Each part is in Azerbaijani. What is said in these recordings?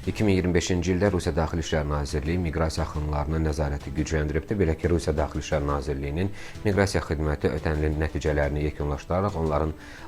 2025-ci ildə Rusiya Daxili İşlər Nazirliyi miqrasiya axınlarına nəzarəti gücləndiribdir. Belə ki, Rusiya Daxili İşlər Nazirliyinin miqrasiya xidməti ötən ilin nəticələrini yekunlaşdıraraq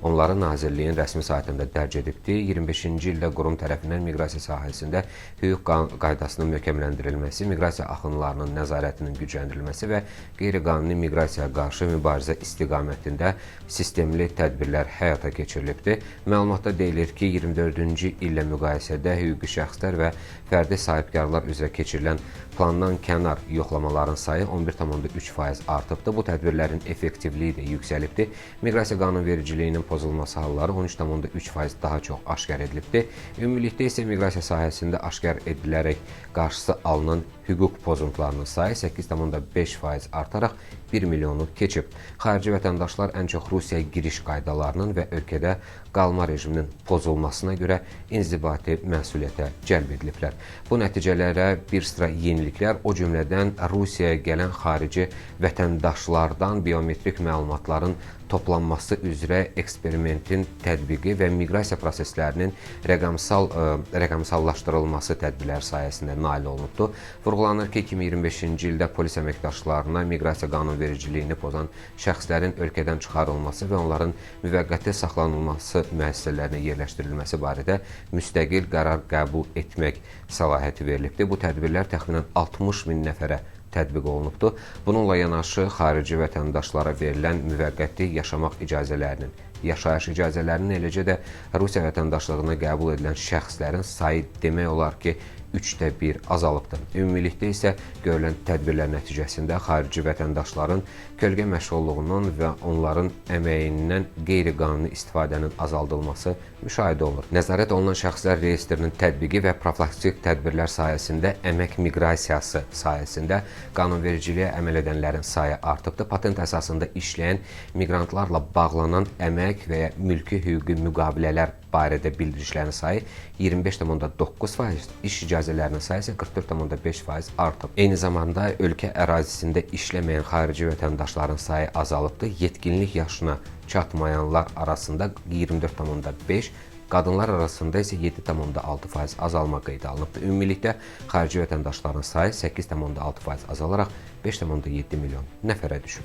onları Nazirliyin rəsmi saytında dərc edibdir. 25-ci ildə qurum tərəfindən miqrasiya sahəsində hüquq qaydasının möhkəmləndirilməsi, miqrasiya axınlarının nəzarətinin gücləndirilməsi və qeyri-qanuni miqrasiyaya qarşı mübarizə istiqamətində sistemli tədbirlər həyata keçirilibdir. Məlumatda deyilir ki, 24-cü illə müqayisədə hüquqi şəxslər və fərdi sahibkarlar üzrə keçirilən plandan kənar yoxlamaların sayı 11,3% artıbdır. Bu tədbirlərin effektivliyi də yüksəlibdir. Miqrasiya qanunvericiliyinin pozulması halları 13,3% daha çox aşkar edilibdir. Ümumilikdə isə miqrasiya sahəsində aşkar edilərək qarşısı alınan hüquq pozuntularının sayı 8,5% artaraq 1 milyonu keçib. Xarici vətəndaşlar ən çox Rusiya giriş qaydalarının və ölkədə qalma rejiminin pozulmasına görə inzibati məsuliyyətə cəlb ediliblər. Bu nəticələrə bir sıra yeniliklər, o cümlədən Rusiyaya gələn xarici vətəndaşlardan biometrik məlumatların toplanması üzrə eksperimentin tətbiqi və miqrasiya proseslərinin rəqəmsallaşdırılması tədbirlər sayəsində nail olunubdur. Vurğulanır ki, 2025-ci ildə polis əməkdaşlarına miqrasiya qanunvericiliyini pozan şəxslərin ölkədən çıxarılması və onların müvəqqəti saxlanılması müəssisələrinə yerləşdirilməsi barədə müstəqil qərar qəbul etmək səlahiyyəti verilibdir. Bu tədbirlər təxminən 60 min nəfərə tətbiq olunubdur. Bununla yanaşı, xarici vətəndaşlara verilən müvəqqəti yaşamaq icazələrinin, yaşayış icazələrinin, eləcə də Rusiya vətəndaşlığına qəbul edilən şəxslərin sayı demək olar ki, 1/3 azalıbdır. Ümumilikdə isə görülən tədbirlər nəticəsində xarici vətəndaşların kölgə məşğulluğunun və onların əməyindən qeyri-qanuni istifadənin azaldılması müşahidə olunur. Nəzarət olunan şəxslər reyestrinin tətbiqi və profilaktik tədbirlər sayəsində əmək miqrasiyası sayəsində qanunvericiliyə əməl edənlərin sayı artıbdır. Patent əsasında işləyən miqrantlarla bağlanan əmək və ya mülki hüquqi müqavilələr barədə bildirişlərin sayı 25,9%, iş icazələrinin sayı isə 44,5% artıb. Eyni zamanda ölkə ərazisində işləməyən xarici vətəndaşların sayı azalıbdır. Yetkinlik yaşına çatmayanlar arasında 24,5%, qadınlar arasında isə 7,6% azalma qeydə alınıbdır. Ümumilikdə xarici vətəndaşların sayı 8,6% azalaraq 5,7 milyon nəfərə düşüb.